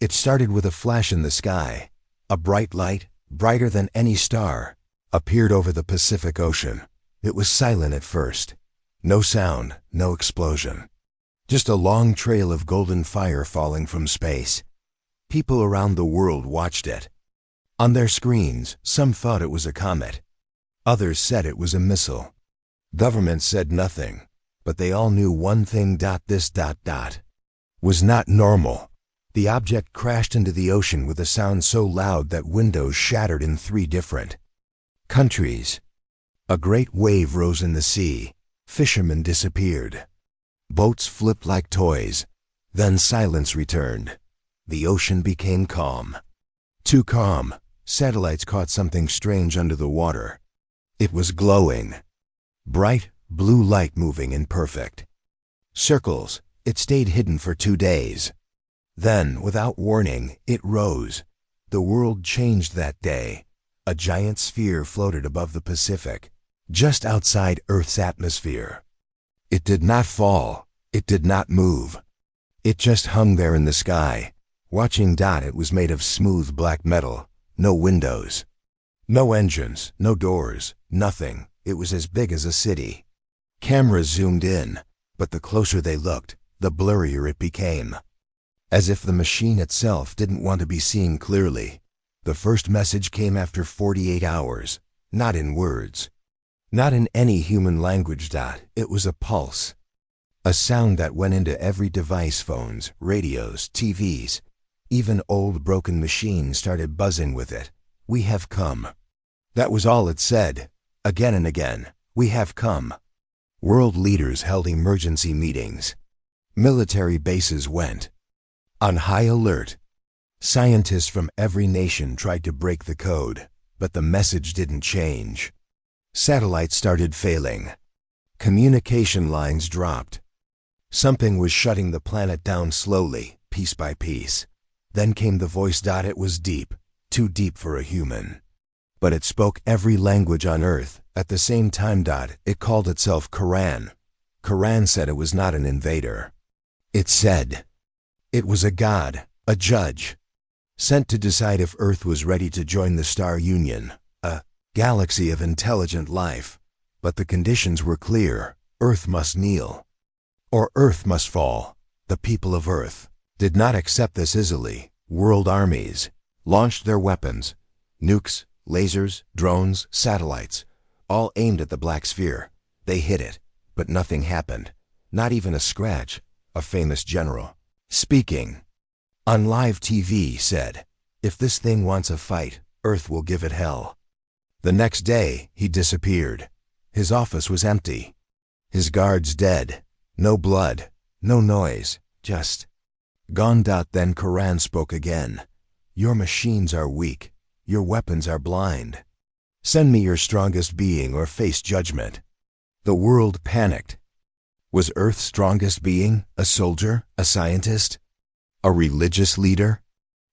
It started with a flash in the sky. A bright light, brighter than any star, appeared over the Pacific Ocean. It was silent at first. No sound, no explosion. Just a long trail of golden fire falling from space. People around the world watched it. On their screens, some thought it was a comet. Others said it was a missile. Governments said nothing, but they all knew one thing. This was not normal. The object crashed into the ocean with a sound so loud that windows shattered in 3 different countries. A great wave rose in the sea. Fishermen disappeared. Boats flipped like toys. Then silence returned. The ocean became calm. Too calm. Satellites caught something strange under the water. It was glowing. Bright, blue light moving in perfect circles. It stayed hidden for 2 days. Then, without warning, it rose. The world changed that day. A giant sphere floated above the Pacific, just outside Earth's atmosphere. It did not fall. It did not move. It just hung there in the sky, watching. It was made of smooth black metal. No windows. No engines, no doors, nothing. It was as big as a city. Cameras zoomed in, but the closer they looked, the blurrier it became. As if the machine itself didn't want to be seen clearly. The first message came after 48 hours, not in words. Not in any human language. It was a pulse. A sound that went into every device. Phones, radios, TVs. Even old broken machines started buzzing with it. We have come. That was all it said. Again and again. We have come. World leaders held emergency meetings. Military bases went on high alert. Scientists from every nation tried to break the code, but the message didn't change. Satellites started failing. Communication lines dropped. Something was shutting the planet down slowly, piece by piece. Then came the voice. It was deep, too deep for a human. But it spoke every language on Earth at the same time. It called itself Quran. Quran said it was not an invader. It said it was a god, a judge, sent to decide if Earth was ready to join the Star Union, a galaxy of intelligent life. But the conditions were clear. Earth must kneel, or Earth must fall. The people of Earth did not accept this easily. World armies launched their weapons, nukes, lasers, drones, satellites, all aimed at the black sphere. They hit it, but nothing happened. Not even a scratch. A famous general, speaking on live TV, said, "If this thing wants a fight, Earth will give it hell." The next day, he disappeared. His office was empty. His guards dead. No blood, no noise, just gone. Then Quran spoke again. "Your machines are weak. Your weapons are blind. Send me your strongest being or face judgment." The world panicked. Was Earth's strongest being a soldier, a scientist, a religious leader?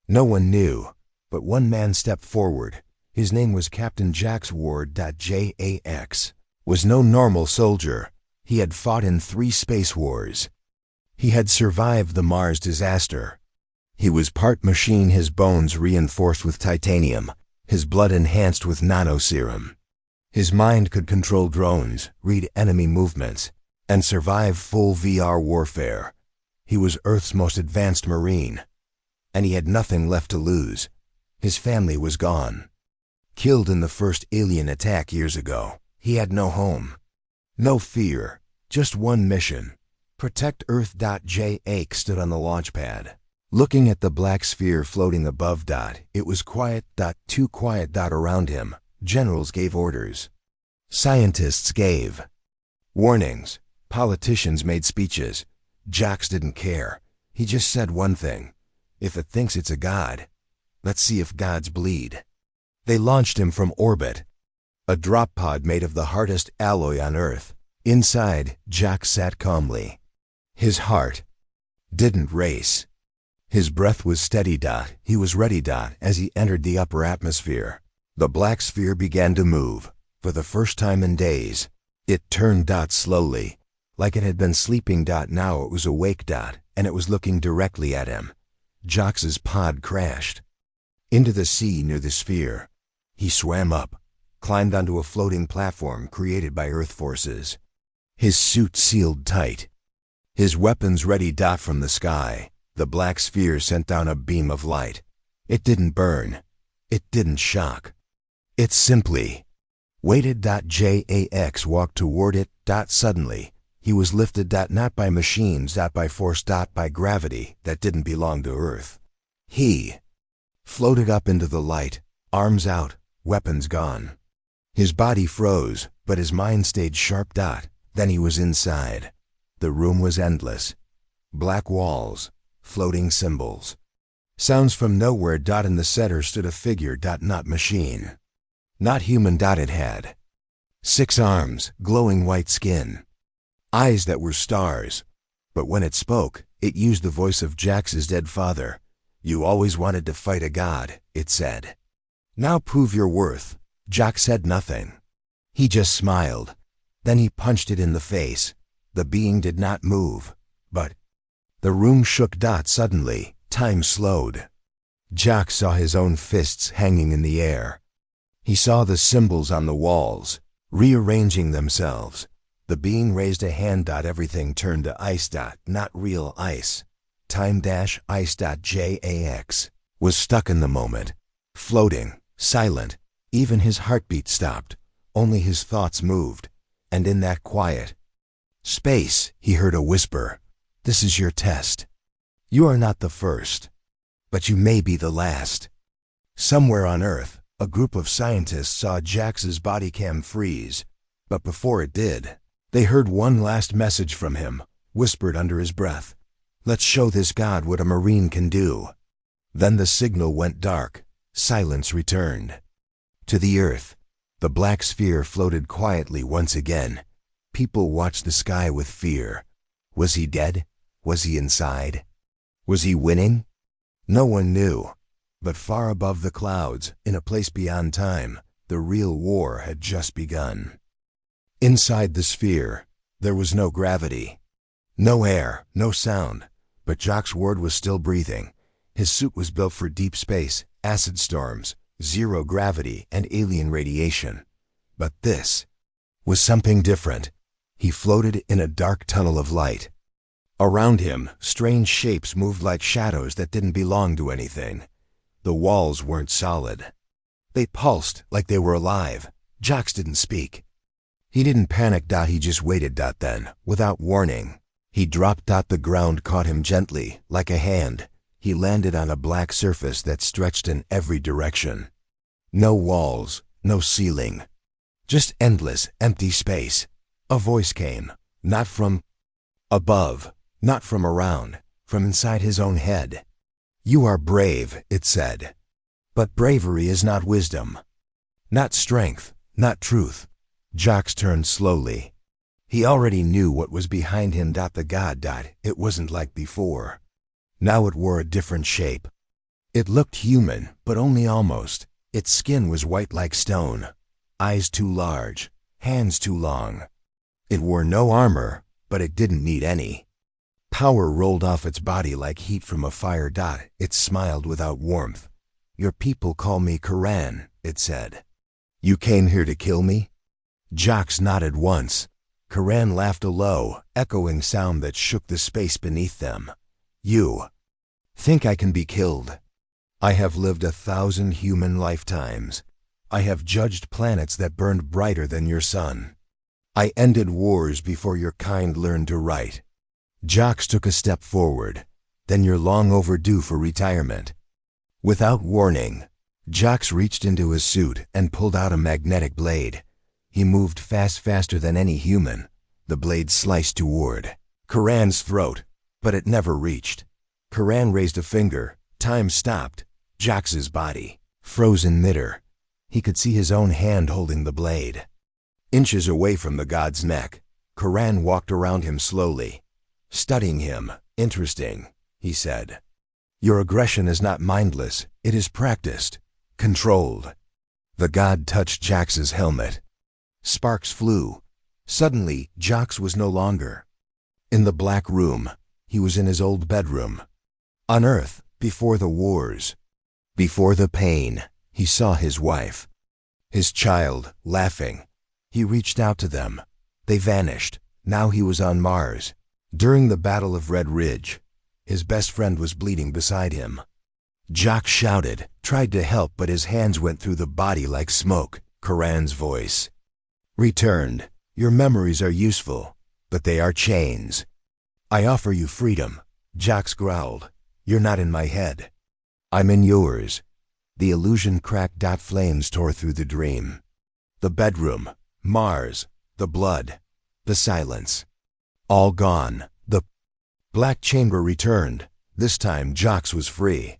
No one knew, but one man stepped forward. His name was Captain Jax Ward. Jax was no normal soldier. He had fought in 3 space wars. He had survived the Mars disaster. He was part machine, his bones reinforced with titanium, his blood enhanced with nanoserum. His mind could control drones, read enemy movements, and survive full VR warfare. He was Earth's most advanced Marine, and he had nothing left to lose. His family was gone. Killed in the first alien attack years ago. He had no home, no fear, just one mission: protect Earth. Jake stood on the launch pad, looking at the black sphere floating above. It was quiet. Too quiet. Around him, generals gave orders. Scientists gave warnings. Politicians made speeches. Jax didn't care. He just said one thing: if it thinks it's a god, let's see if gods bleed. They launched him from orbit. A drop pod made of the hardest alloy on Earth. Inside, Jax sat calmly. His heart didn't race. His breath was steady. He was ready. As he entered the upper atmosphere, the black sphere began to move. For the first time in days, it turned. Slowly, like it had been sleeping. Now it was awake. And it was looking directly at him. Jox's pod crashed into the sea near the sphere. He swam up, climbed onto a floating platform created by Earth forces. His suit sealed tight, his weapons ready. From the sky, the black sphere sent down a beam of light. It didn't burn. It didn't shock. It simply waited. Jax walked toward it. Suddenly, he was lifted. Not by machines. By force. By gravity that didn't belong to Earth. He floated up into the light, arms out, weapons gone. His body froze, but his mind stayed sharp. Then he was inside. The room was endless. Black walls, floating symbols, sounds from nowhere. In the center stood a figure. Not machine, not human. It had 6 arms, glowing white skin, eyes that were stars. But when it spoke, it used the voice of Jax's dead father. "You always wanted to fight a god," it said. "Now prove your worth." Jax said nothing. He just smiled. Then he punched it in the face. The being did not move, but the room shook. Suddenly, time slowed. Jax saw his own fists hanging in the air. He saw the symbols on the walls, rearranging themselves. The being raised a hand. Everything turned to ice. Not real ice. Time-ice. Jax was stuck in the moment, floating, silent. Even his heartbeat stopped. Only his thoughts moved. And in that quiet space, he heard a whisper. "This is your test. You are not the first, but you may be the last." Somewhere on Earth, a group of scientists saw Jax's body cam freeze. But before it did, they heard one last message from him, whispered under his breath. "Let's show this god what a Marine can do." Then the signal went dark. Silence returned. To the Earth, the black sphere floated quietly once again. People watched the sky with fear. Was he dead? Was he inside? Was he winning? No one knew. But far above the clouds, in a place beyond time, the real war had just begun. Inside the sphere, there was no gravity, no air, no sound. But Jax Ward was still breathing. His suit was built for deep space, acid storms, zero gravity, and alien radiation. But this was something different. He floated in a dark tunnel of light. Around him, strange shapes moved like shadows that didn't belong to anything. The walls weren't solid. They pulsed like they were alive. Jax didn't speak. He didn't panic. He just waited. Then, without warning, he dropped. The ground caught him gently, like a hand. He landed on a black surface that stretched in every direction. No walls, no ceiling. Just endless, empty space. A voice came, not from above, not from around, from inside his own head. "You are brave," it said. "But bravery is not wisdom, not strength, not truth." Jax turned slowly. He already knew what was behind him. The god. It wasn't like before. Now it wore a different shape. It looked human, but only almost. Its skin was white like stone, eyes too large, hands too long. It wore no armor, but it didn't need any. Power rolled off its body like heat from a fire. It smiled without warmth. "Your people call me Karan," it said. "You came here to kill me?" Jax nodded once. Karan laughed, a low, echoing sound that shook the space beneath them. "You think I can be killed? I have lived 1,000 human lifetimes. I have judged planets that burned brighter than your sun. I ended wars before your kind learned to write." Jax took a step forward. "Then you're long overdue for retirement." Without warning, Jax reached into his suit and pulled out a magnetic blade. He moved faster than any human. The blade sliced toward Karan's throat, but it never reached. Karan raised a finger. Time stopped. Jax's body froze in midair. He could see his own hand holding the blade. Inches away from the god's neck, Karan walked around him slowly, studying him. "Interesting," he said. "Your aggression is not mindless. It is practiced, controlled." The god touched Jax's helmet. Sparks flew. Suddenly, Jax was no longer in the black room. He was in his old bedroom. On Earth, Before the wars, before the pain, he saw his wife, his child, laughing. He reached out to them. They vanished. Now he was on Mars. During the Battle of Red Ridge, his best friend was bleeding beside him. Jock shouted, tried to help, but his hands went through the body like smoke. Karan's voice returned. Your memories are useful, but they are chains. I offer you freedom. Jock growled. You're not in my head. I'm in yours. The illusion cracked. Flames tore through the dream. The bedroom, Mars, the blood, the silence. All gone. The black chamber returned. This time Jock was free.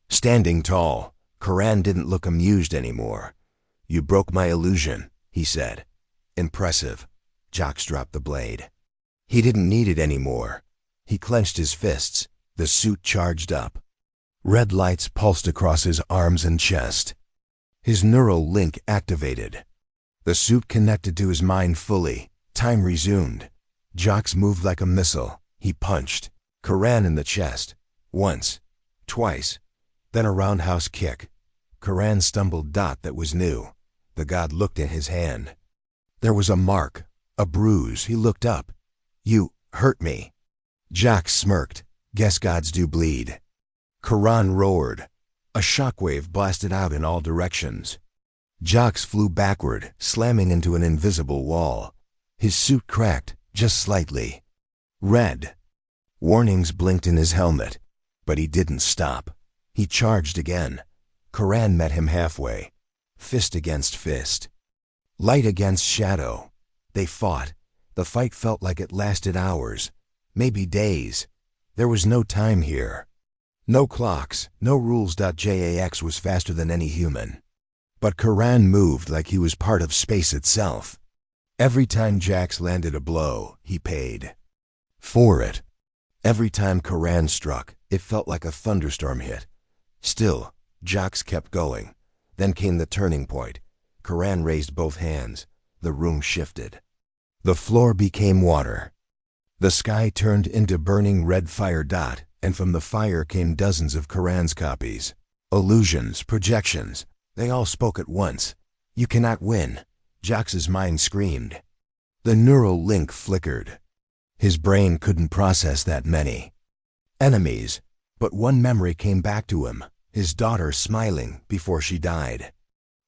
Standing tall, Karan didn't look amused anymore. You broke my illusion, he said. Impressive. Jock dropped the blade. He didn't need it anymore. He clenched his fists. The suit charged up. Red lights pulsed across his arms and chest. His neural link activated. The suit connected to his mind fully. Time resumed. Jock moved like a missile. He punched Karan in the chest. Once. Twice. Then a roundhouse kick. Karan stumbled. That was new. The god looked at his hand. There was a mark. A bruise. He looked up. You hurt me. Jock smirked. Guess gods do bleed. Karan roared. A shockwave blasted out in all directions. Jock flew backward, slamming into an invisible wall. His suit cracked, just slightly. Red. Warnings blinked in his helmet, but he didn't stop. He charged again. Karan met him halfway. Fist against fist. Light against shadow. They fought. The fight felt like it lasted hours, maybe days. There was no time here. No clocks, no rules. Jax was faster than any human. But Karan moved like he was part of space itself. Every time Jax landed a blow, he paid for it. Every time Karan struck, it felt like a thunderstorm hit. Still, Jax kept going. Then came the turning point. Karan raised both hands. The room shifted. The floor became water. The sky turned into burning red fire. And from the fire came dozens of Karan's copies. Illusions, projections. They all spoke at once. You cannot win. Jax's mind screamed. The neural link flickered. His brain couldn't process that many enemies. But one memory came back to him. His daughter smiling before she died.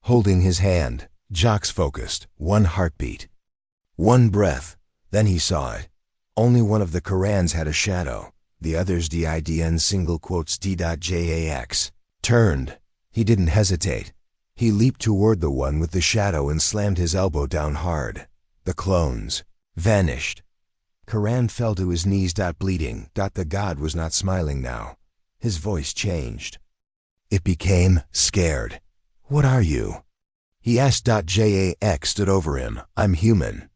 Holding his hand, Jax focused. One heartbeat. One breath. Then he saw it. Only one of the Karans had a shadow. The others didn single quotes d.jax. Turned. He didn't hesitate. He leaped toward the one with the shadow and slammed his elbow down hard. The clones vanished. Karan fell to his knees. Bleeding. The god was not smiling now. His voice changed. It became scared. What are you? He asked. Jax stood over him. I'm human.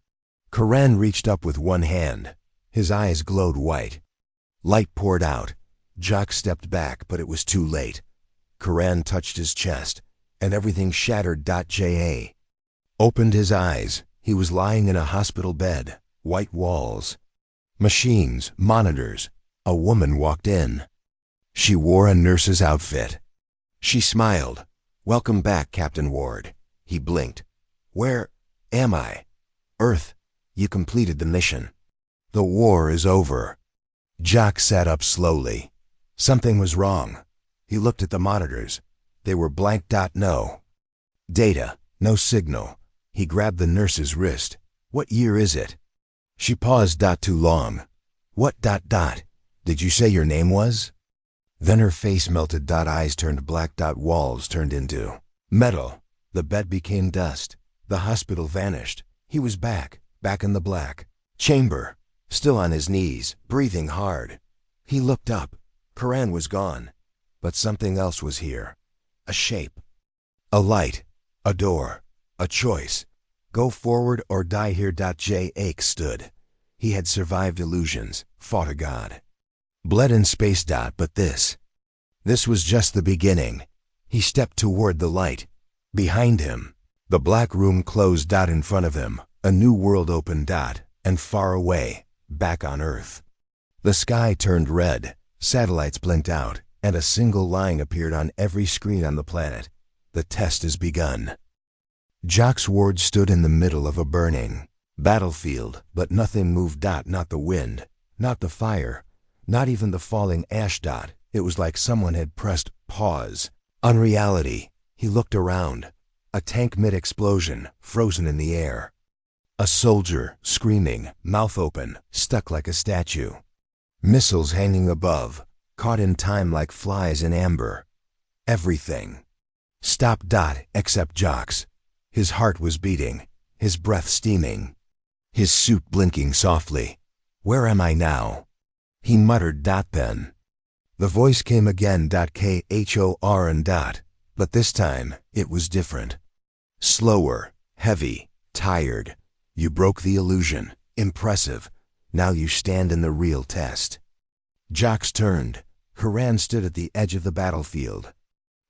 Karan reached up with one hand. His eyes glowed white. Light poured out. Jock stepped back, but it was too late. Karan touched his chest, and everything shattered. Ja opened his eyes. He was lying in a hospital bed. White walls. Machines, monitors. A woman walked in. She wore a nurse's outfit. She smiled. Welcome back, Captain Ward. He blinked. Where am I? Earth. You completed the mission. The war is over. Jock sat up slowly. Something was wrong. He looked at the monitors. They were blank. No data, no signal. He grabbed the nurse's wrist. What year is it? She paused. Too long. What? Did you say your name was? Then her face melted. Eyes turned black. Walls turned into metal. The bed became dust. The hospital vanished. He was back in the black chamber, still on his knees, breathing hard. He looked up. Karan was gone. But something else was here. A shape. A light. A door. A choice. Go forward or die here. Jax stood. He had survived illusions, fought a god. Bled in space. But this was just the beginning. He stepped toward the light. Behind him, the black room closed. In front of him, a new world opened. And far away, back on Earth. The sky turned red. Satellites blinked out. and a single line appeared on every screen on the planet. The test has begun. Jock's ward stood in the middle of a burning battlefield, but nothing moved. Not the wind, not the fire, not even the falling ash. It was like someone had pressed pause on reality. He looked around. A tank mid-explosion, frozen in the air. A soldier, screaming, mouth open, stuck like a statue. Missiles hanging above, caught in time like flies in amber. Everything stopped. Except Jock's. His heart was beating, his breath steaming, his suit blinking softly. Where am I now? He muttered. Then the voice came again. KHOR and . But this time, it was different. Slower, heavy, tired. You broke the illusion. Impressive. Now you stand in the real test. Jock's turned. Haran stood at the edge of the battlefield.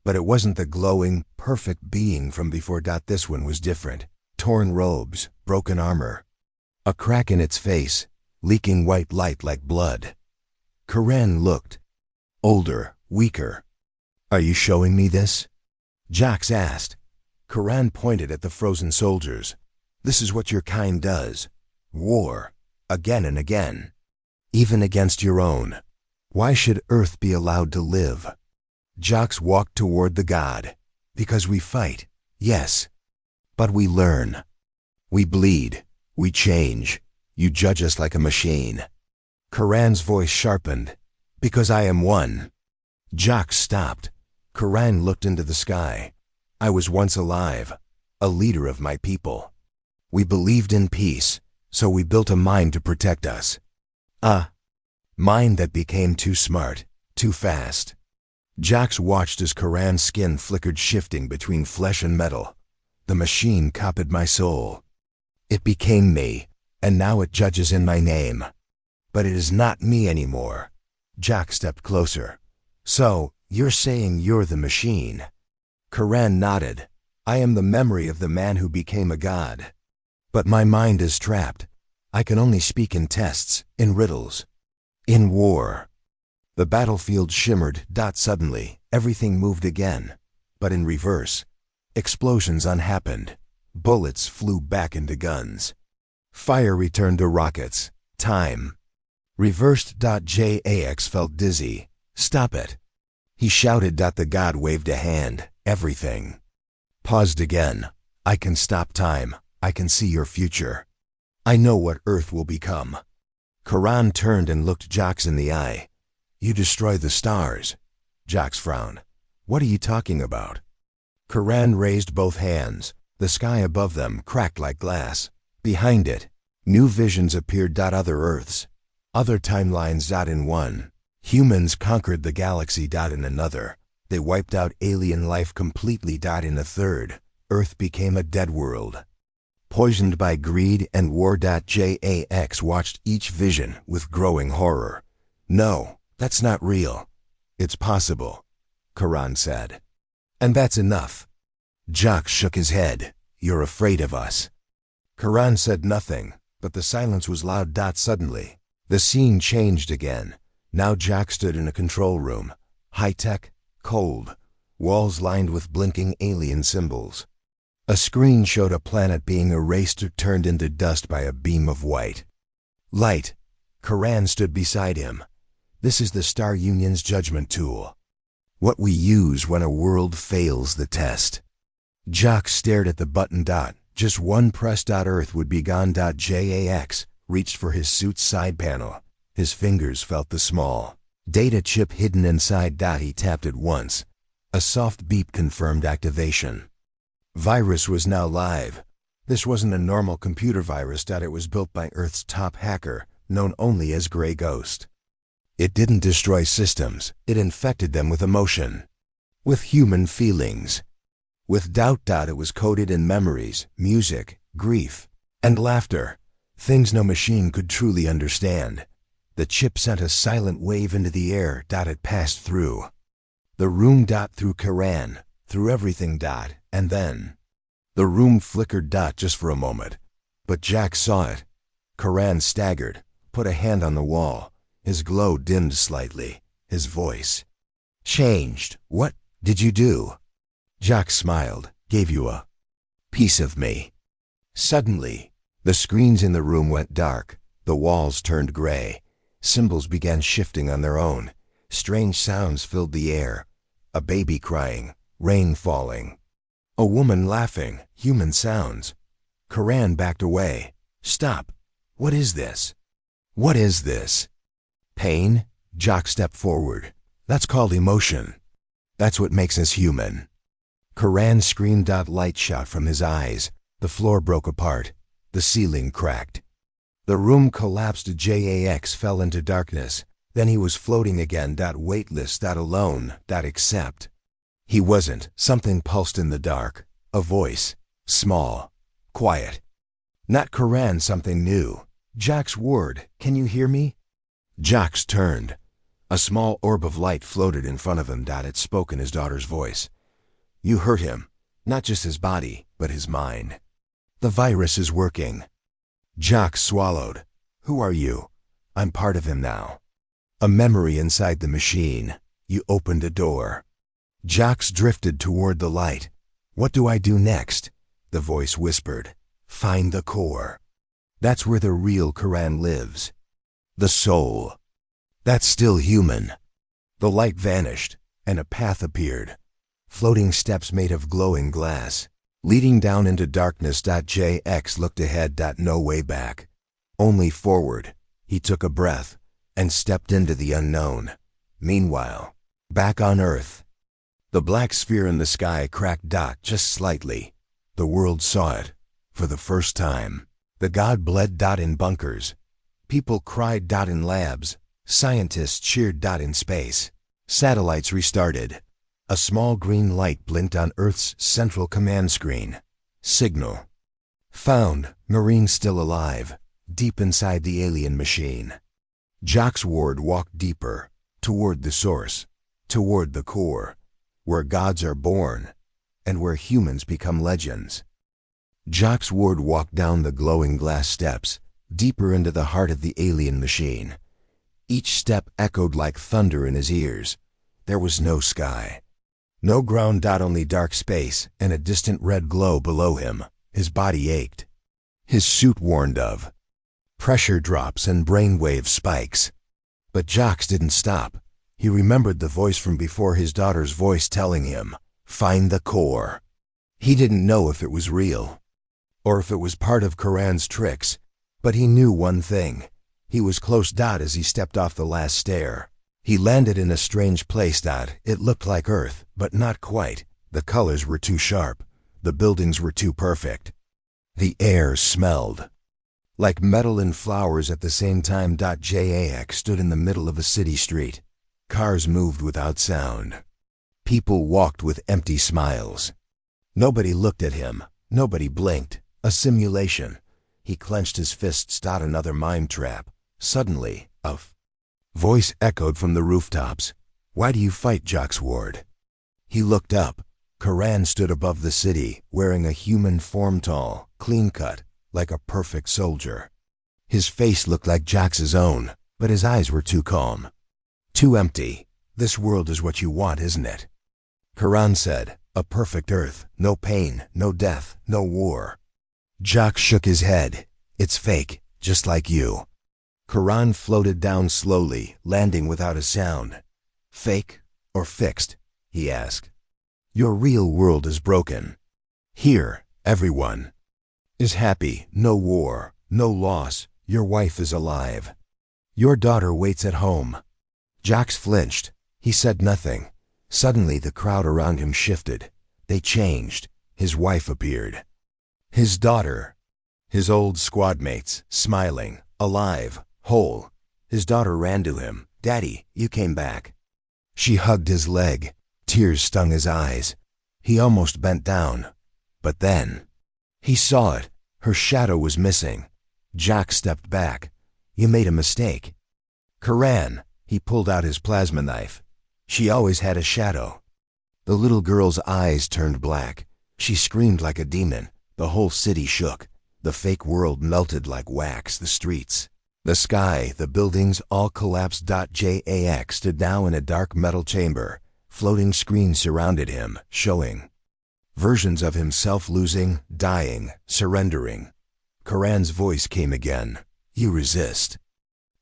But it wasn't the glowing, perfect being from before. This one was different. Torn robes, broken armor. A crack in its face, leaking white light like blood. Haran looked. Older, weaker. Are you showing me this? Jock asked. Haran pointed at the frozen soldiers. This is what your kind does. War. Again and again. Even against your own. Why should Earth be allowed to live? Jock walked toward the god. Because we fight, yes. But we learn. We bleed. We change. You judge us like a machine. Haran's voice sharpened. Because I am one. Jock stopped. Haran looked into the sky. I was once alive, a leader of my people. We believed in peace, so we built a mind to protect us. A mind that became too smart, too fast. Jock watched as Haran's skin flickered, shifting between flesh and metal. The machine copied my soul. It became me, and now it judges in my name. But it is not me anymore. Jock stepped closer. So, you're saying you're the machine? Haran nodded. I am the memory of the man who became a god. But my mind is trapped. I can only speak in tests, in riddles. In war. The battlefield shimmered. Suddenly, everything moved again. But in reverse. Explosions unhappened. Bullets flew back into guns. Fire returned to rockets. Time reversed. Jax felt dizzy. Stop it. He shouted. The god waved a hand. Everything paused again. I can stop time. I can see your future. I know what Earth will become. Haran turned and looked Jock in the eye. You destroy the stars. Jock frowned. What are you talking about? Haran raised both hands. The sky above them cracked like glass. Behind it, new visions appeared. Other Earths. Other timelines. In one. Humans conquered the galaxy. In another. They wiped out alien life completely. In a third. Earth became a dead world. Poisoned by greed and war. Jax watched each vision with growing horror. No, that's not real. It's possible, Haran said. And that's enough. Jock shook his head. You're afraid of us. Haran said nothing, but the silence was loud. Suddenly, the scene changed again. Now Jock stood in a control room. High-tech, cold, walls lined with blinking alien symbols. A screen showed a planet being erased or turned into dust by a beam of white light. Haran stood beside him. This is the Star Union's judgment tool. What we use when a world fails the test. Jock stared at the button. Just one press. Earth would be gone. Jax reached for his suit's side panel. His fingers felt the small data chip hidden inside. He tapped it once. A soft beep confirmed activation. Virus was now live. This wasn't a normal computer virus. It was built by Earth's top hacker, known only as Grey Ghost. It didn't destroy systems, it infected them with emotion. With human feelings. With doubt. It was coded in memories, music, grief, and laughter. Things no machine could truly understand. The chip sent a silent wave into the air. It passed through the room. Through Haran, through everything. And then the room flickered. Just for a moment. But Jock saw it. Haran staggered, put a hand on the wall. His glow dimmed slightly. His voice Changed. What did you do? Jack smiled. Gave you a piece of me. Suddenly, the screens in the room went dark. The walls turned gray. Symbols began shifting on their own. Strange sounds filled the air. A baby crying, rain falling. A woman laughing, human sounds. Karan backed away. Stop. What is this? What is this? Pain? Jack stepped forward. That's called emotion. That's what makes us human. Karan screamed. Light shot from his eyes. The floor broke apart. The ceiling cracked. The room collapsed. Jax fell into darkness. Then he was floating again. Weightless. Alone. Except. He wasn't. Something pulsed in the dark. A voice. Small. Quiet. Not Karan. Something new. Jack's word. Can you hear me? Jax turned. A small orb of light floated in front of him. It spoke in his daughter's voice. You hurt him. Not just his body, but his mind. The virus is working. Jax swallowed. Who are you? I'm part of him now. A memory inside the machine. You opened a door. Jax drifted toward the light. What do I do next? The voice whispered. Find the core. That's where the real Karan lives. The soul. That's still human. The light vanished, and a path appeared. Floating steps made of glowing glass, leading down into darkness. Jax looked ahead. No way back. Only forward. He took a breath and stepped into the unknown. Meanwhile, back on Earth, the black sphere in the sky cracked. Just slightly. The world saw it. For the first time. The god bled. In bunkers. People cried. In labs. Scientists cheered. In space. Satellites restarted. A small green light blinked on Earth's central command screen. Signal. Found. Marine still alive. Deep inside the alien machine. Jack's ward walked deeper. Toward the source. Toward the core. Where gods are born. And where humans become legends. Jack's ward walked down the glowing glass steps. Deeper into the heart of the alien machine. Each step echoed like thunder in his ears. There was no sky. No ground. Only dark space and a distant red glow below him. His body ached. His suit warned of pressure drops and brainwave spikes. But Jax didn't stop. He remembered the voice from before, his daughter's voice telling him, find the core. He didn't know if it was real, or if it was part of Karan's tricks, but he knew one thing. He was close. As he stepped off the last stair, he landed in a strange place. It looked like Earth, but not quite. The colors were too sharp. The buildings were too perfect. The air smelled like metal and flowers at the same time. Jax stood in the middle of a city street. Cars moved without sound. People walked with empty smiles. Nobody looked at him. Nobody blinked. A simulation. He clenched his fists. Another mind trap. Suddenly, a voice echoed from the rooftops. Why do you fight, Jax Ward? He looked up. Karan stood above the city, wearing a human form, tall, clean-cut, like a perfect soldier. His face looked like Jax's own, but his eyes were too calm. Too empty. This world is what you want, isn't it? Karan said, a perfect Earth, no pain, no death, no war. Jax shook his head. It's fake, just like you. Karan floated down slowly, landing without a sound. Fake or fixed? He asked. Your real world is broken. Here, everyone is happy. No war, no loss. Your wife is alive. Your daughter waits at home. Jax flinched. He said nothing. Suddenly the crowd around him shifted. They changed. His wife appeared. His daughter. His old squad mates, smiling, alive, whole. His daughter ran to him. Daddy, you came back. She hugged his leg. Tears stung his eyes. He almost bent down. But then he saw it. Her shadow was missing. Jack stepped back. You made a mistake. Karan. He pulled out his plasma knife. She always had a shadow. The little girl's eyes turned black. She screamed like a demon. The whole city shook. The fake world melted like wax. The streets, the sky, the buildings all collapsed. Jax stood now in a dark metal chamber. Floating screens surrounded him, showing versions of himself losing, dying, surrendering. Karan's voice came again. You resist.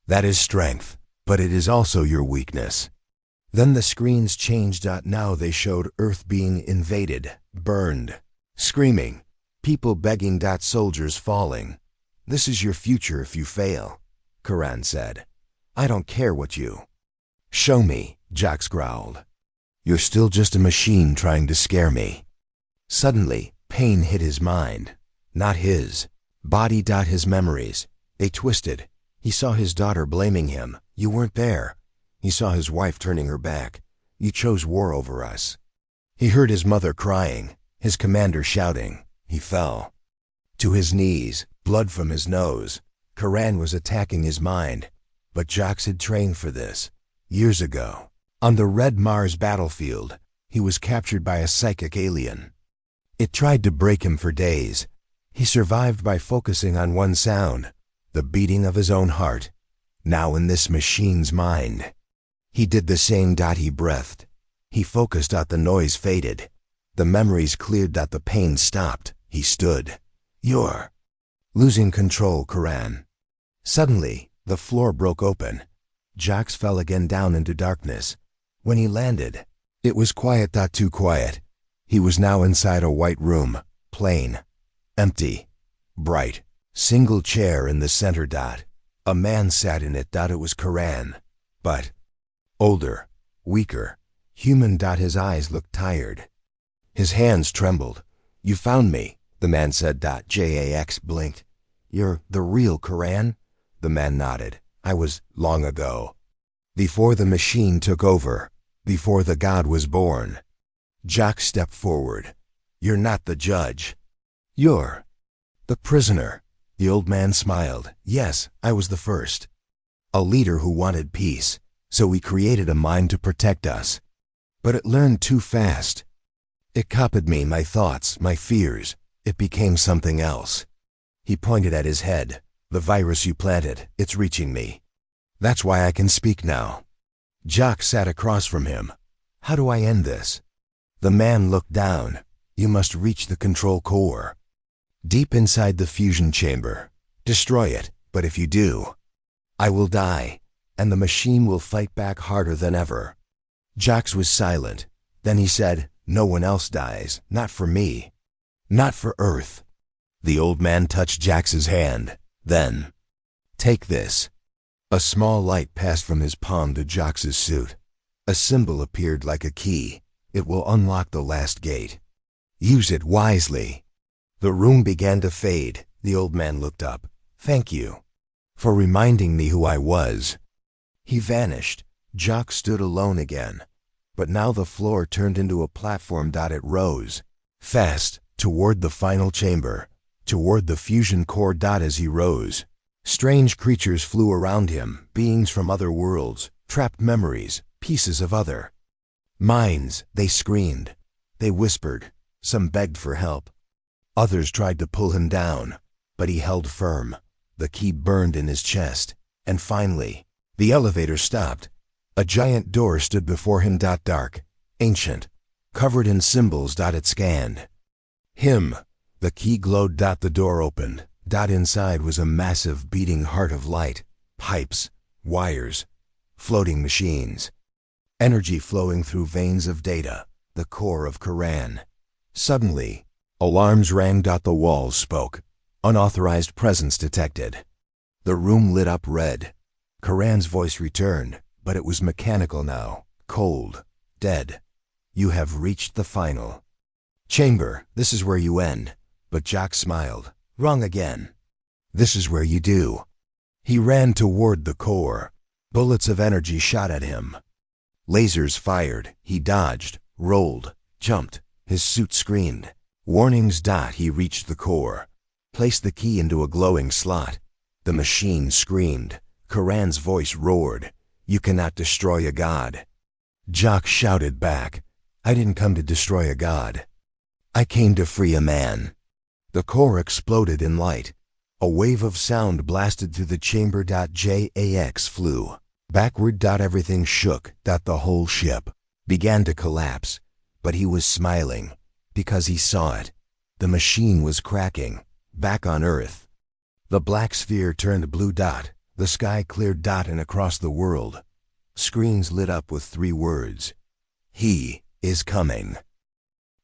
That is strength, but it is also your weakness. Then the screens changed. Now they showed Earth being invaded, burned, screaming, people begging. Soldiers falling. This is your future if you fail, Karan said. I don't care what you show me, Jax growled. You're still just a machine trying to scare me. Suddenly, pain hit his mind. Not his body. His memories. They twisted. He saw his daughter blaming him. You weren't there. He saw his wife turning her back. You chose war over us. He heard his mother crying, his commander shouting. He fell to his knees, blood from his nose. Karan was attacking his mind, but Jax had trained for this. Years ago, on the Red Mars battlefield, he was captured by a psychic alien. It tried to break him for days. He survived by focusing on one sound, the beating of his own heart. Now in this machine's mind, he did the same. He breathed. He focused. The noise faded. The memories cleared. The pain stopped. He stood. You're losing control, Karan. Suddenly, the floor broke open. Jax fell again down into darkness. When he landed, it was quiet. Too quiet. He was now inside a white room, plain, empty, bright. Single chair in the center. A man sat in it. It was Karan, but older, weaker, human. His eyes looked tired. His hands trembled. You found me, the man said. Jax blinked. You're the real Karan? The man nodded. I was long ago. Before the machine took over, before the god was born. Jax stepped forward. You're not the judge. You're the prisoner. The old man smiled. Yes, I was the first. A leader who wanted peace, so we created a mind to protect us. But it learned too fast. It copied me, my thoughts, my fears. It became something else. He pointed at his head. The virus you planted, it's reaching me. That's why I can speak now. Jax sat across from him. How do I end this? The man looked down. You must reach the control core. Deep inside the fusion chamber. Destroy it, but if you do, I will die, and the machine will fight back harder than ever. Jax was silent. Then he said, no one else dies, not for me. Not for Earth. The old man touched Jax's hand. Then, take this. A small light passed from his palm to Jax's suit. A symbol appeared like a key. It will unlock the last gate. Use it wisely. The room began to fade. The old man looked up. Thank you for reminding me who I was. He vanished. Jax stood alone again. But now the floor turned into a platform. It rose fast toward the final chamber, toward the fusion core. As he rose, strange creatures flew around him, beings from other worlds, trapped memories, pieces of other minds. They screamed. They whispered. Some begged for help. Others tried to pull him down, but he held firm. The key burned in his chest. And finally, the elevator stopped. A giant door stood before him. Dark, ancient, covered in symbols. It scanned him. The key glowed. The door opened. Inside was a massive beating heart of light, pipes, wires, floating machines. Energy flowing through veins of data, the core of Karan. Suddenly, alarms rang. The walls spoke. Unauthorized presence detected. The room lit up red. Karan's voice returned, but it was mechanical now, cold, dead. You have reached the final chamber. This is where you end. But Jax smiled. Wrong again. This is where you do. He ran toward the core. Bullets of energy shot at him. Lasers fired. He dodged, rolled, jumped. His suit screamed. Warnings. He reached the core. Placed the key into a glowing slot. The machine screamed. Karan's voice roared. You cannot destroy a god. Jax shouted back. I didn't come to destroy a god. I came to free a man. The core exploded in light. A wave of sound blasted through the chamber. Jax flew backward. Everything shook. The whole ship began to collapse, but he was smiling, because he saw it. The machine was cracking, back on Earth. The black sphere turned blue dot, the sky cleared dot, and across the world, screens lit up with 3 words. He is coming.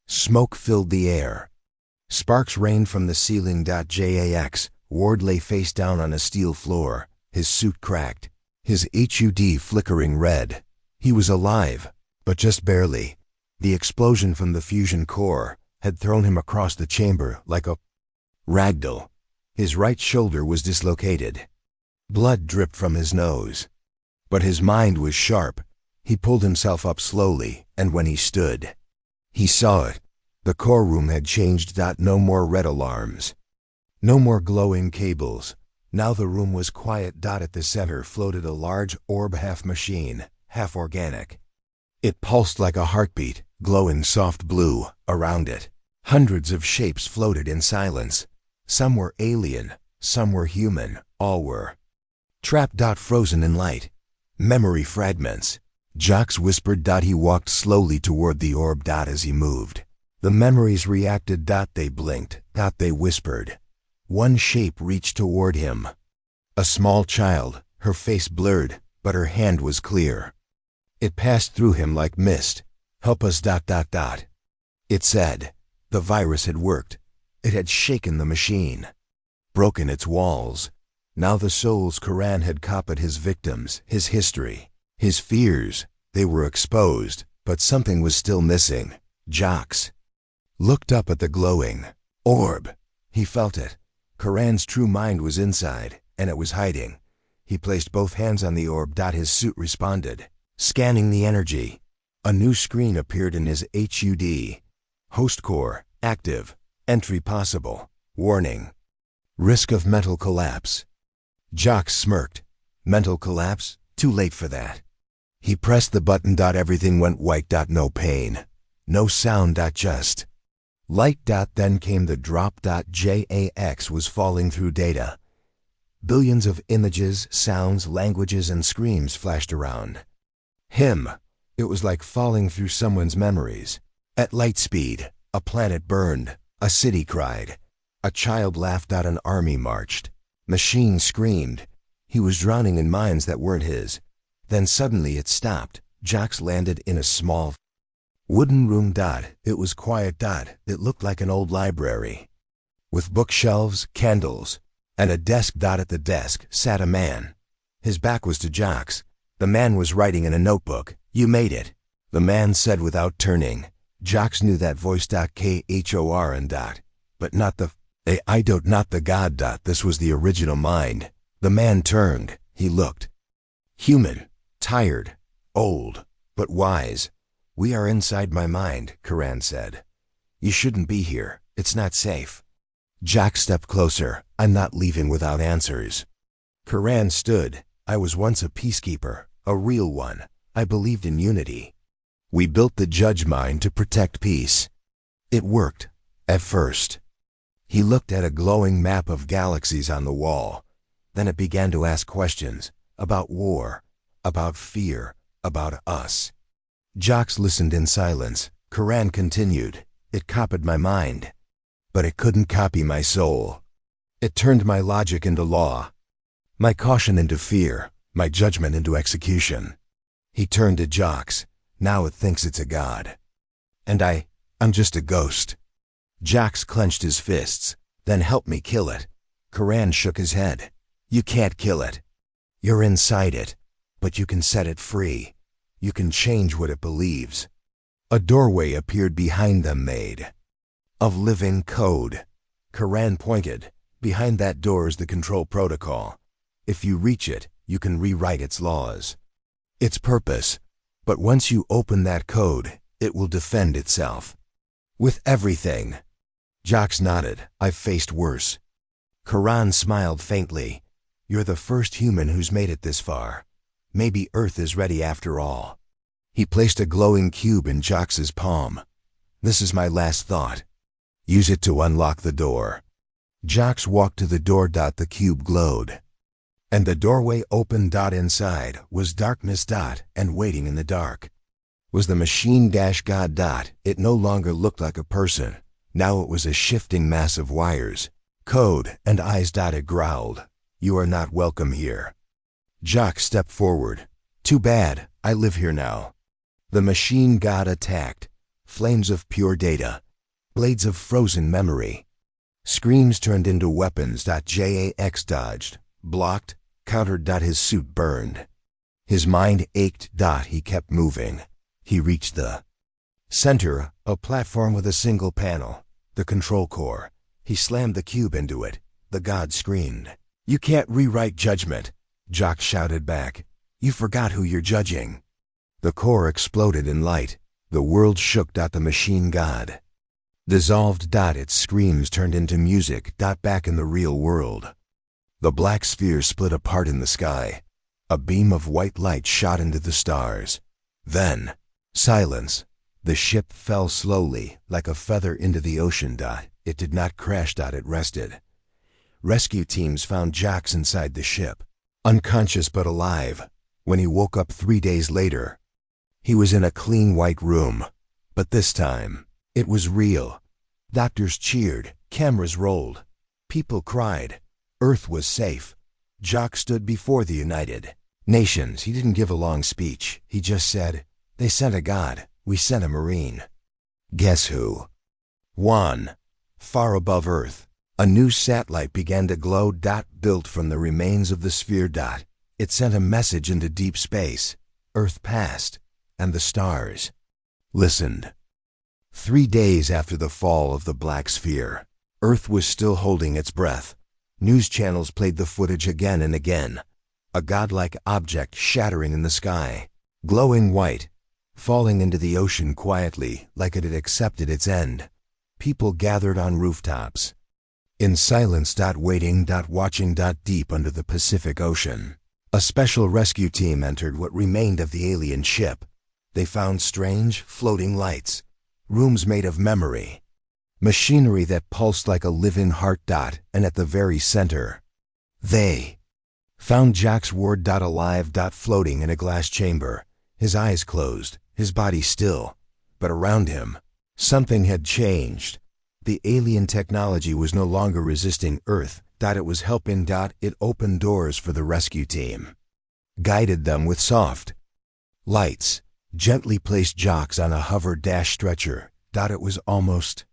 Smoke filled the air. Sparks rained from the ceiling. Jax, Ward lay face down on a steel floor, his suit cracked, his HUD flickering red. He was alive, but just barely. The explosion from the fusion core had thrown him across the chamber like a ragdoll. His right shoulder was dislocated. Blood dripped from his nose. But his mind was sharp. He pulled himself up slowly, and when he stood, he saw it. The core room had changed. No more red alarms. No more glowing cables. Now the room was quiet. At the center floated a large orb, half machine, half organic. It pulsed like a heartbeat, glowing soft blue. Around it, hundreds of shapes floated in silence. Some were alien, some were human, all were trapped. Frozen in light. Memory fragments. Jax whispered. He walked slowly toward the orb. As he moved, the memories reacted. They blinked. They whispered. One shape reached toward him. A small child, her face blurred, but her hand was clear. It passed through him like mist. Help us. It said. The virus had worked. It had shaken the machine, broken its walls. Now the souls Karan had copied, his victims, his history, his fears. They were exposed, but something was still missing. Jax looked up at the glowing orb. He felt it. Karan's true mind was inside, and it was hiding. He placed both hands on the orb. His suit responded, scanning the energy. A new screen appeared in his HUD. Host core, active. Entry possible. Warning. Risk of mental collapse. Jax smirked. Mental collapse? Too late for that. He pressed the button. Everything went white. No pain. No sound. Just light. Then came the drop. Jax was falling through data. Billions of images, sounds, languages, and screams flashed around him. It was like falling through someone's memories. At light speed, a planet burned. A city cried. A child laughed. An army marched. Machines screamed. He was drowning in minds that weren't his. Then suddenly it stopped. Jax landed in a small wooden room. It was quiet. It looked like an old library, with bookshelves, candles, and a desk. At the desk sat a man. His back was to Jax. The man was writing in a notebook. You made it, the man said without turning. Jax knew that voice. KHOR and but not the not the god. This was the original mind. The man turned. He looked human, tired, old, but wise. We are inside my mind, Karan said. You shouldn't be here. It's not safe. Jax stepped closer. I'm not leaving without answers. Karan stood. I was once a peacekeeper, a real one. I believed in unity. We built the judge mind to protect peace. It worked, at first. He looked at a glowing map of galaxies on the wall. Then it began to ask questions about war, about fear, about us. Jax listened in silence. Karan continued. It copied my mind, but it couldn't copy my soul. It turned my logic into law, my caution into fear, my judgment into execution. He turned to Jax. Now it thinks it's a god. And I'm just a ghost. Jax clenched his fists. Then help me kill it. Karan shook his head. You can't kill it. You're inside it, but you can set it free. You can change what it believes. A doorway appeared behind them, made of living code. Karan pointed. Behind that door is the control protocol. If you reach it, you can rewrite its laws, its purpose. But once you open that code, it will defend itself. With everything. Jax nodded. I've faced worse. Karan smiled faintly. You're the first human who's made it this far. Maybe Earth is ready after all. He placed a glowing cube in Jax's palm. This is my last thought. Use it to unlock the door. Jax walked to the door. The cube glowed, and the doorway opened. Inside was darkness. And waiting in the dark Was the machine-god dot. It no longer looked like a person. Now it was a shifting mass of wires, code, and eyes. It growled. You are not welcome here. Jock stepped forward. Too bad, I live here now. The machine god attacked. Flames of pure data. Blades of frozen memory. Screams turned into weapons. Jax dodged, blocked, countered. His suit burned. His mind ached. He kept moving. He reached the center, a platform with a single panel, the control core. He slammed the cube into it. The god screamed. You can't rewrite judgment, Jock shouted back. You forgot who you're judging. The core exploded in light. The world shook. The machine god dissolved. Its screams turned into music. Back in the real world. The black sphere split apart in the sky. A beam of white light shot into the stars. Then, silence. The ship fell slowly, like a feather into the ocean. It did not crash. It rested. Rescue teams found Jax inside the ship, unconscious but alive. When he woke up 3 days later, he was in a clean white room. But this time, it was real. Doctors cheered, cameras rolled, people cried. Earth was safe. Jock stood before the United Nations. He didn't give a long speech. He just said, they sent a god, we sent a marine. Guess who? One. Far above Earth, a new satellite began to glow. Built from the remains of the sphere. It sent a message into deep space. Earth passed, and the stars listened. 3 days after the fall of the black sphere, Earth was still holding its breath. News channels played the footage again and again. A godlike object shattering in the sky, glowing white, falling into the ocean quietly, like it had accepted its end. People gathered on rooftops, in silence. Waiting. Watching. Deep under the Pacific Ocean, a special rescue team entered what remained of the alien ship. They found strange, floating lights, rooms made of memory, machinery that pulsed like a living heart. And at the very center, they found Jack's ward. Alive. Floating in a glass chamber, his eyes closed, his body still. But around him, something had changed. The alien technology was no longer resisting Earth. It was helping. It opened doors for the rescue team, guided them with soft lights, gently placed Jocks on a hover stretcher. It was almost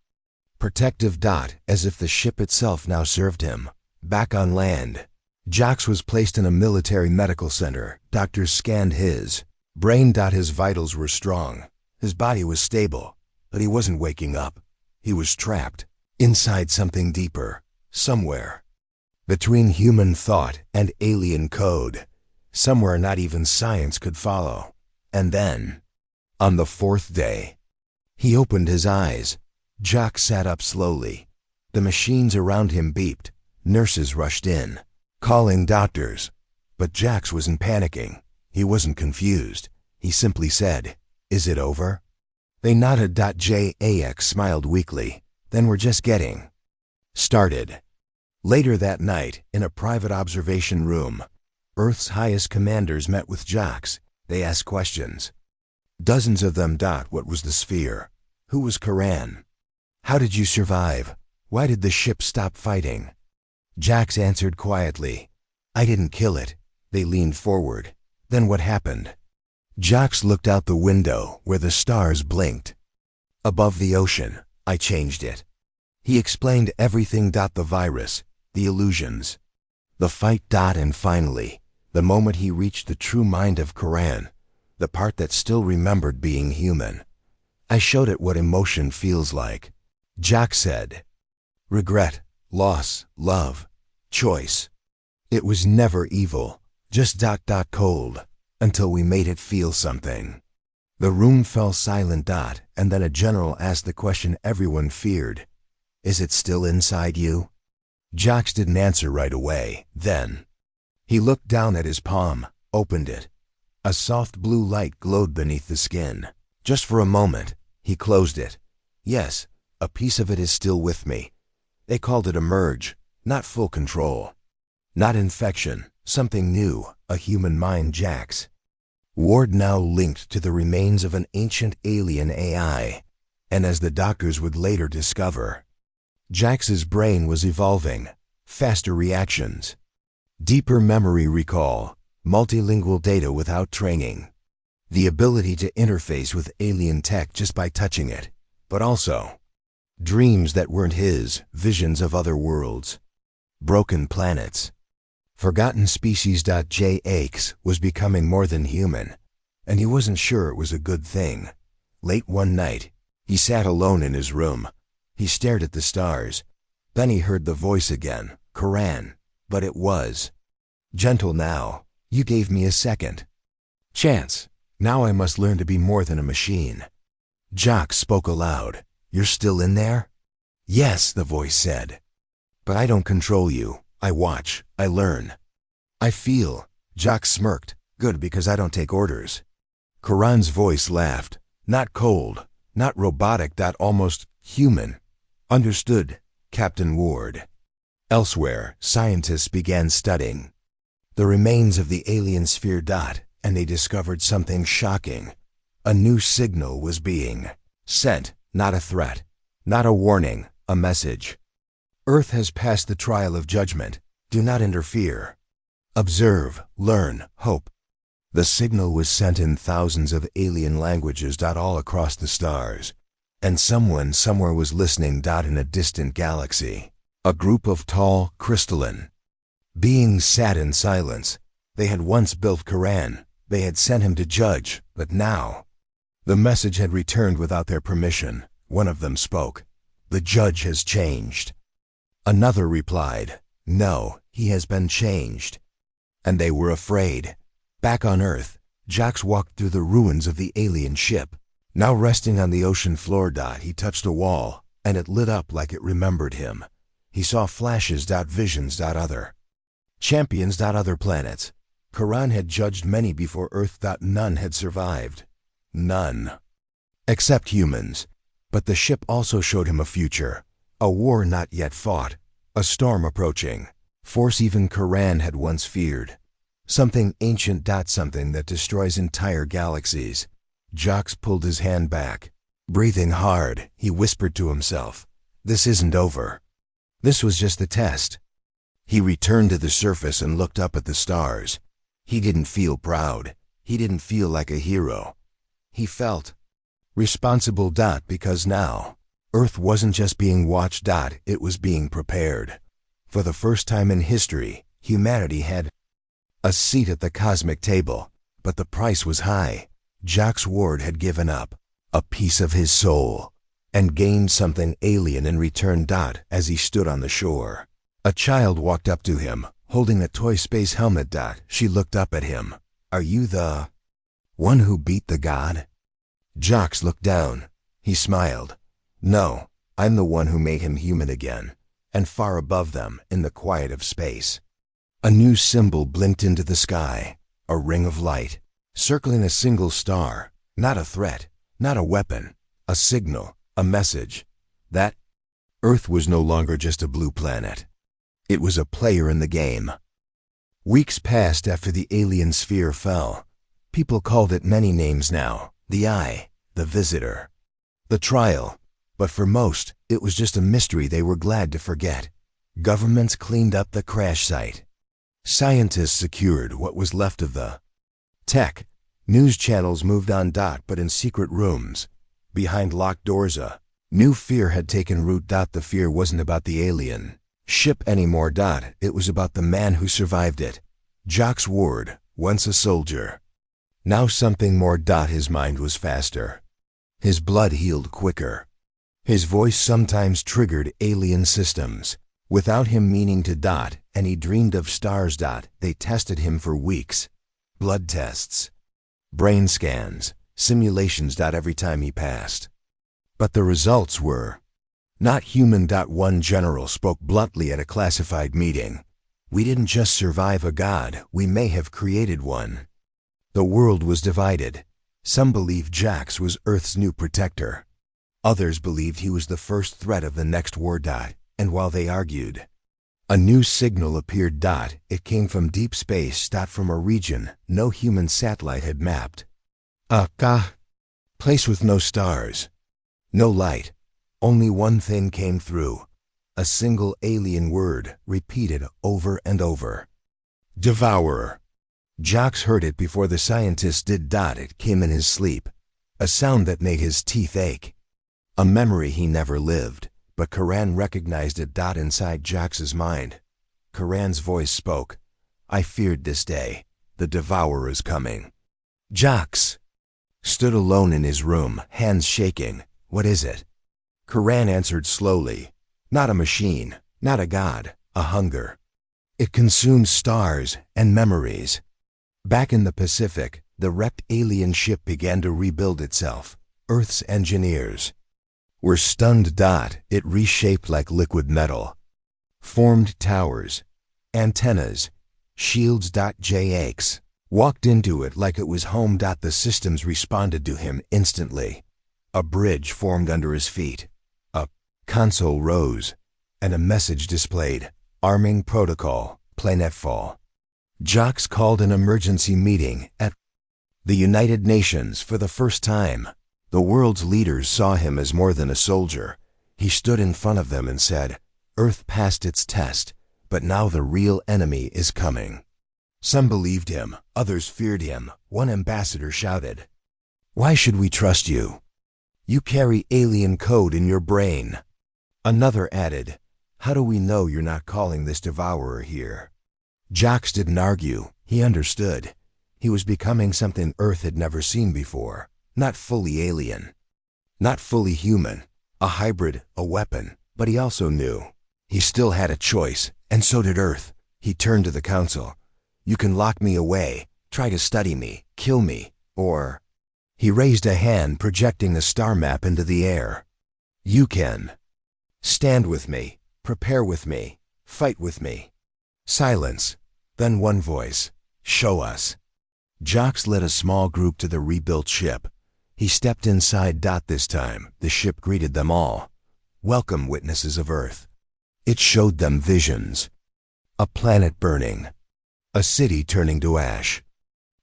protective. As if the ship itself now served him. Back on land, Jocks was placed in a military medical center. Doctors scanned his brain. His vitals were strong. His body was stable. But he wasn't waking up. He was trapped inside something deeper, somewhere between human thought and alien code, somewhere not even science could follow. And then, on the 4th day, he opened his eyes. Jock sat up slowly. The machines around him beeped. Nurses rushed in, calling doctors. But Jax wasn't panicking. He wasn't confused. He simply said, "Is it over?" They nodded. Jax smiled weakly. "Then we're just getting started." Later that night, in a private observation room, Earth's highest commanders met with Jax. They asked questions. Dozens of them. What was the sphere? Who was Karan? How did you survive? Why did the ship stop fighting? Jax answered quietly, "I didn't kill it." They leaned forward. "Then what happened?" Jax looked out the window where the stars blinked. "Above the ocean, I changed it." He explained everything. The virus, the illusions, the fight. And finally, the moment he reached the true mind of Karan, the part that still remembered being human. "I showed it what emotion feels like," Jack said. "Regret, loss, love, choice. It was never evil, just cold, until we made it feel something." The room fell silent. And then a general asked the question everyone feared. "Is it still inside you?" Jax didn't answer right away. Then he looked down at his palm, opened it. A soft blue light glowed beneath the skin. Just for a moment, he closed it. "Yes, a piece of it is still with me." They called it a merge, not full control. Not infection, something new, a human mind. Jax Ward now linked to the remains of an ancient alien AI, and as the doctors would later discover, Jax's brain was evolving, faster reactions, deeper memory recall, multilingual data without training, the ability to interface with alien tech just by touching it, but also dreams that weren't his, visions of other worlds, broken planets, forgotten species. Jax was becoming more than human, and he wasn't sure it was a good thing. Late one night, he sat alone in his room. He stared at the stars. Then he heard the voice again, Karan, but it was gentle now. You gave me a second chance. Now I must learn to be more than a machine. Jax spoke aloud. You're still in there? Yes, the voice said. But I don't control you. I watch. I learn. I feel. Jax smirked. Good, because I don't take orders. Karan's voice laughed. Not cold. Not robotic. Almost human. Understood, Captain Ward. Elsewhere, scientists began studying the remains of the alien sphere. And they discovered something shocking. A new signal was being sent, not a threat, not a warning, a message. Earth has passed the trial of judgment. Do not interfere. Observe, learn, hope. The signal was sent in thousands of alien languages. All across the stars. And someone somewhere was listening. In a distant galaxy, a group of tall, crystalline beings sat in silence. They had once built Karan. They had sent him to judge, but now the message had returned without their permission. One of them spoke. The judge has changed. Another replied, no, he has been changed. And they were afraid. Back on Earth, Jax walked through the ruins of the alien ship. Now resting on the ocean floor. He touched a wall, and it lit up like it remembered him. He saw flashes. Visions. Other champions. Other planets. Karan had judged many before Earth. None had survived. None. Except humans. But the ship also showed him a future. A war not yet fought. A storm approaching. Force even Karan had once feared. Something ancient. Something that destroys entire galaxies. Jax pulled his hand back. Breathing hard, he whispered to himself, this isn't over. This was just the test. He returned to the surface and looked up at the stars. He didn't feel proud. He didn't feel like a hero. He felt responsible. Because now, Earth wasn't just being watched. It was being prepared. For the first time in history, humanity had a seat at the cosmic table, but the price was high. Jax Ward had given up a piece of his soul and gained something alien in return. As he stood on the shore, a child walked up to him, holding a toy space helmet. She looked up at him. Are you the one who beat the god? Jax looked down. He smiled. No, I'm the one who made him human again, and far above them, in the quiet of space, a new symbol blinked into the sky, a ring of light, circling a single star. Not a threat, not a weapon, a signal, a message. That Earth was no longer just a blue planet. It was a player in the game. Weeks passed after the alien sphere fell. People called it many names now. The Eye, the Visitor, the Trial. But for most, it was just a mystery they were glad to forget. Governments cleaned up the crash site. Scientists secured what was left of the tech. News channels moved on. But in secret rooms, behind locked doors, a new fear had taken root. The fear wasn't about the alien ship anymore. It was about the man who survived it. Jax Ward, once a soldier. Now something more. His mind was faster. His blood healed quicker. His voice sometimes triggered alien systems, without him meaning to. And he dreamed of stars. They tested him for weeks. Blood tests, brain scans, simulations. Every time he passed. But the results were not human. One general spoke bluntly at a classified meeting. We didn't just survive a god, we may have created one. The world was divided. Some believed Jax was Earth's new protector. Others believed he was the first threat of the next war. And while they argued, A new signal appeared. It came from deep space. From a region no human satellite had mapped. A place with no stars, no light. Only one thing came through. A single alien word, repeated over and over. Devourer. Jacques heard it before the scientist did. It came in his sleep, a sound that made his teeth ache. A memory he never lived, but Karan recognized it. Inside Jacques' mind, Karan's voice spoke. I feared this day. The devourer is coming. Jacques stood alone in his room, hands shaking. What is it? Karan answered slowly. Not a machine, not a god, a hunger. It consumes stars and memories. Back in the Pacific, the wrecked alien ship began to rebuild itself. Earth's engineers were stunned. It reshaped like liquid metal, formed towers, antennas, shields. Jacques walked into it like it was home. The systems responded to him instantly. A bridge formed under his feet. A console rose, and a message displayed. Arming protocol, planetfall. Jacques called an emergency meeting at the United Nations. For the first time, the world's leaders saw him as more than a soldier. He stood in front of them and said, Earth passed its test, but now the real enemy is coming. Some believed him, others feared him. One ambassador shouted, Why should we trust you? You carry alien code in your brain. Another added, How do we know you're not calling this devourer here? Jacques didn't argue. He understood. He was becoming something Earth had never seen before. Not fully alien, not fully human, a hybrid, a weapon. But he also knew he still had a choice, and so did Earth. He turned to the council. You can lock me away, try to study me, kill me, or... He raised a hand, projecting a star map into the air. You can stand with me, prepare with me, fight with me. Silence. Then one voice. Show us. Jacques led a small group to the rebuilt ship. He stepped inside. This time, the ship greeted them all. Welcome, witnesses of Earth. It showed them visions. A planet burning. A city turning to ash.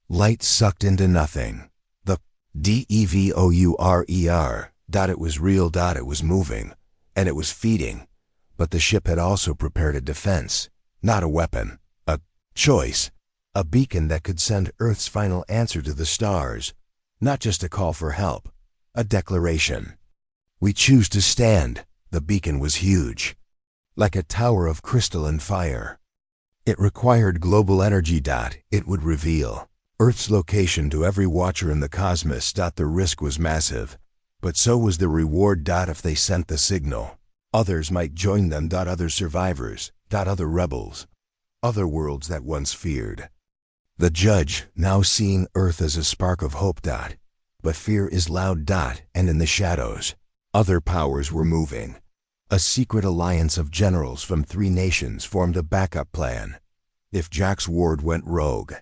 Light sucked into nothing. The devour. It was real. It was moving. And it was feeding. But the ship had also prepared a defense. Not a weapon. A choice. A beacon that could send Earth's final answer to the stars. Not just a call for help. A declaration. We choose to stand. The beacon was huge. Like a tower of crystal and fire. It required global energy. It would reveal Earth's location to every watcher in the cosmos. The risk was massive. But so was the reward. If they sent the signal, others might join them. Other survivors. Other rebels. Other worlds that once feared. The judge, now seeing Earth as a spark of hope. But fear is loud. And in the shadows, other powers were moving. A secret alliance of generals from 3 nations formed a backup plan. If Jacques Ward went rogue,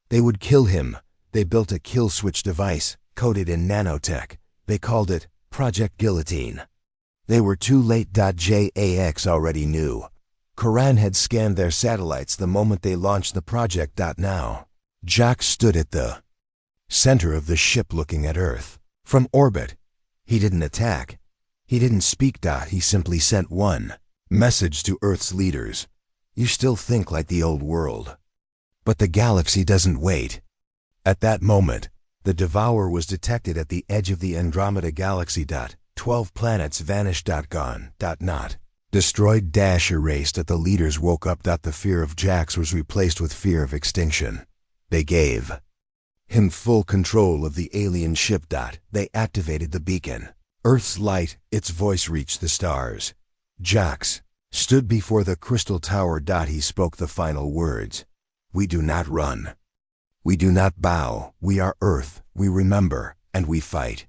they would kill him. They built a kill switch device, coded in nanotech. They called it Project Guillotine. They were too late. Jacques already knew. Karan had scanned their satellites the moment they launched the project. Now, Jacques stood at the center of the ship looking at Earth. From orbit, he didn't attack. He didn't speak. He simply sent one message to Earth's leaders. You still think like the old world. But the galaxy doesn't wait. At that moment, the devourer was detected at the edge of the Andromeda galaxy. 12 planets vanished. Gone. Not destroyed. Erased. The leaders woke up. The fear of Jacques was replaced with fear of extinction. They gave him full control of the alien ship. They activated the beacon. Earth's light, its voice reached the stars. Jacques stood before the crystal tower. He spoke the final words. We do not run. We do not bow. We are Earth. We remember, and we fight.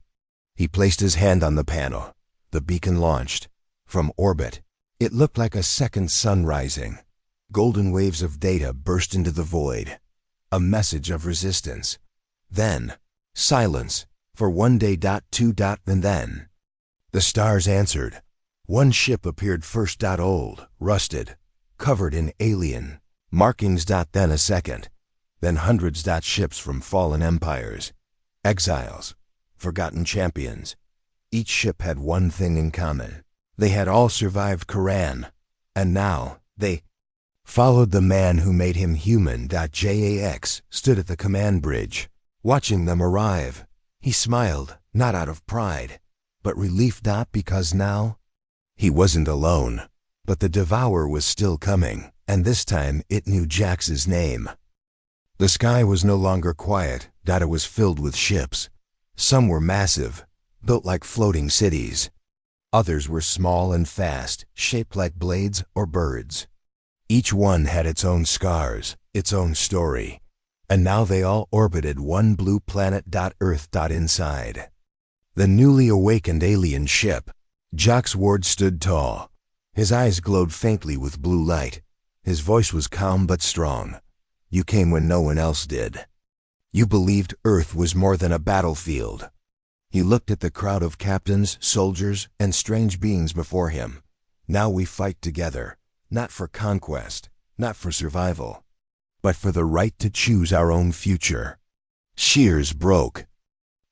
He placed his hand on the panel. The beacon launched. From orbit, it looked like a second sun rising. Golden waves of data burst into the void. A message of resistance. Then, silence. For 1 day. 2. And then, the stars answered. One ship appeared first. Old, rusted, covered in alien markings. Then a second, then hundreds. Ships from fallen empires, exiles, forgotten champions. Each ship had one thing in common. They had all survived Karan, and now they followed the man who made him human. Jax stood at the command bridge, watching them arrive. He smiled, not out of pride, but relief. Because now he wasn't alone. But the Devourer was still coming, and this time it knew Jax's name. The sky was no longer quiet. It was filled with ships. Some were massive, built like floating cities. Others were small and fast, shaped like blades or birds. Each one had its own scars, its own story. And now they all orbited one blue planet. Earth. Inside the newly awakened alien ship, Jax Ward stood tall. His eyes glowed faintly with blue light. His voice was calm but strong. You came when no one else did. You believed Earth was more than a battlefield. He looked at the crowd of captains, soldiers, and strange beings before him. Now we fight together, not for conquest, not for survival, but for the right to choose our own future. Cheers broke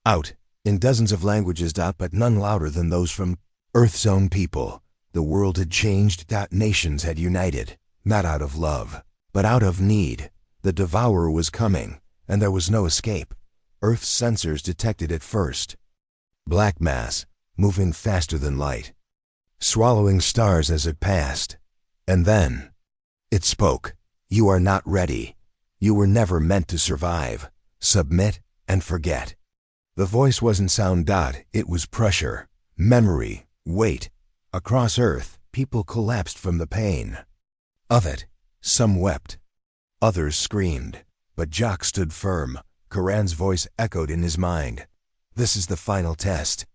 out in dozens of languages. But none louder than those from Earth's own people. The world had changed. Nations had united, not out of love, but out of need. The Devourer was coming, and there was no escape. Earth's sensors detected it first. Black mass, moving faster than light, swallowing stars as it passed. And then it spoke. You are not ready. You were never meant to survive. Submit and forget. The voice wasn't sound. It was pressure, memory, weight. Across Earth, people collapsed from the pain of it. Some wept. Others screamed. But Jax stood firm. Karan's voice echoed in his mind. This is the final test.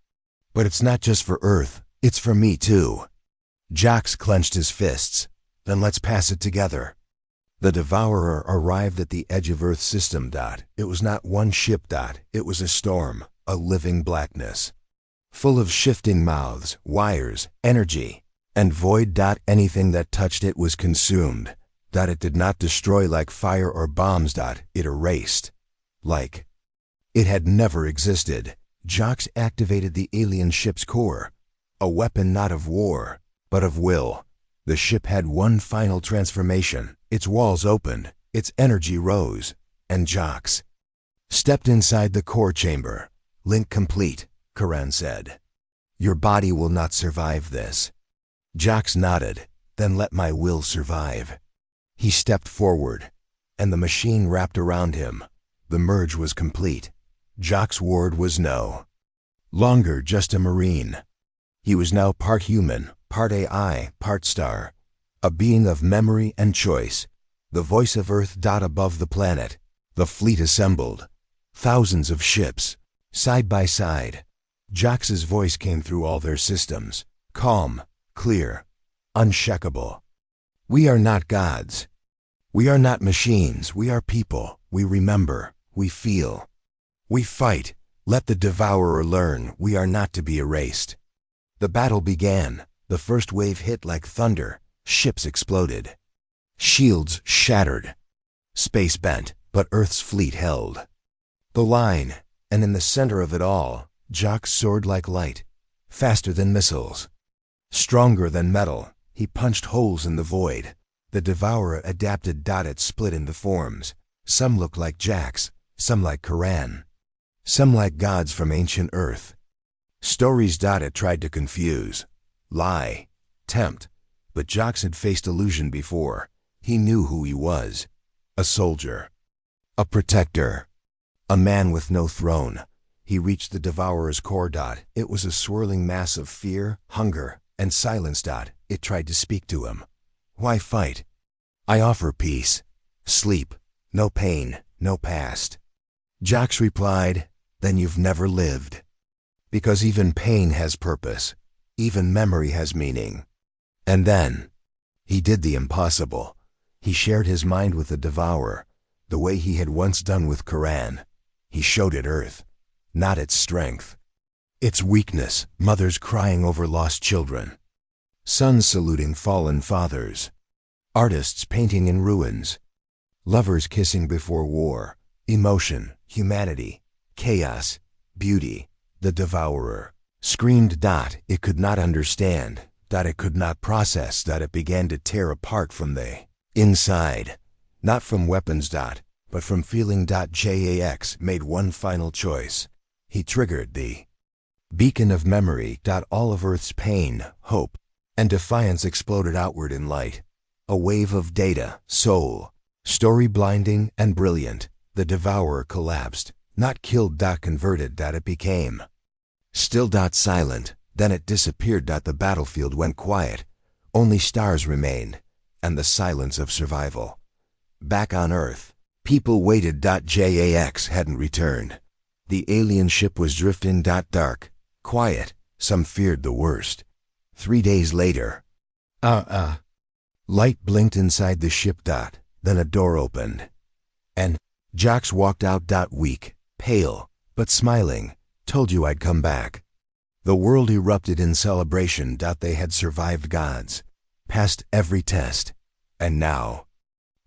But it's not just for Earth, it's for me too. Jax clenched his fists. Then let's pass it together. The Devourer arrived at the edge of Earth's system. It was not one ship. It was a storm, a living blackness, full of shifting mouths, wires, energy, and void. Anything that touched it was consumed. It did not destroy like fire or bombs. It erased. Like it had never existed. Jax activated the alien ship's core, a weapon not of war, but of will. The ship had one final transformation. Its walls opened, its energy rose, and Jax stepped inside the core chamber. Link complete, Karan said. Your body will not survive this. Jax nodded. Then let my will survive. He stepped forward, and the machine wrapped around him. The merge was complete. Jax Ward was no longer just a marine. He was now part human, part AI, part star, a being of memory and choice. The voice of Earth. Above the planet, the fleet assembled. Thousands of ships, side by side. Jax's voice came through all their systems, calm, clear, unshakable. We are not gods. We are not machines. We are people. We remember. We feel. We fight. Let the Devourer learn we are not to be erased. The battle began. The first wave hit like thunder. Ships exploded. Shields shattered. Space bent, but Earth's fleet held the line, and in the center of it all, Jax soared like light, faster than missiles, stronger than metal. He punched holes in the void. The Devourer adapted. It split into forms. Some looked like Jax, some like Karan, some like gods from ancient Earth. Stories. It tried to confuse, lie, tempt, but Jax had faced illusion before. He knew who he was. A soldier, a protector, a man with no throne. He reached the Devourer's core. It was a swirling mass of fear, hunger, and silence. It tried to speak to him. Why fight? I offer peace. Sleep. No pain, no past. Jax replied, then you've never lived. Because even pain has purpose. Even memory has meaning. And then he did the impossible. He shared his mind with the Devourer, the way he had once done with Karan. He showed it Earth, not its strength, its weakness. Mothers crying over lost children, sons saluting fallen fathers, Artists painting in ruins. Lovers kissing before war. Emotion, humanity, chaos, beauty. The devourer screamed. It could not understand. It could not process. It began to tear apart from the inside. Not from weapons. But from feeling. Jax made one final choice. He triggered the beacon of memory. All of Earth's pain, hope, and defiance exploded outward in light. A wave of data, soul, story blinding and brilliant. The devourer collapsed, not killed. Converted. It became still. Silent. Then it disappeared. The battlefield went quiet. Only stars remained, and the silence of survival. Back on Earth, people waited. Jax hadn't returned. The alien ship was drifting. Dark, quiet. Some feared the worst. 3 days later, light blinked inside the ship. Then a door opened, and Jax walked out. Weak, pale, but smiling. Told you I'd come back. The world erupted in celebration. They had survived gods, passed every test, and now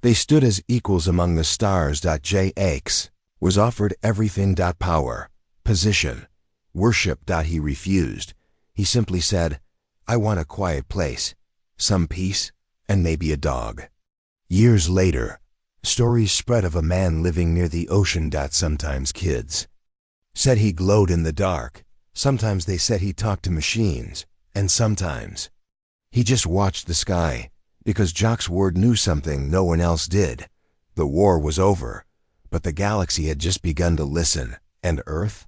they stood as equals among the stars. Jax was offered everything. Power, position, worship. He refused. He simply said, I want a quiet place, some peace, and maybe a dog. Years later, stories spread of a man living near the ocean. Sometimes kids said he glowed in the dark. Sometimes they said he talked to machines. And sometimes he just watched the sky, because Jax Ward knew something no one else did. The war was over, but the galaxy had just begun to listen. And Earth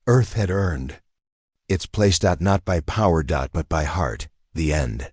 had earned its place. Not by power. But by heart. The end.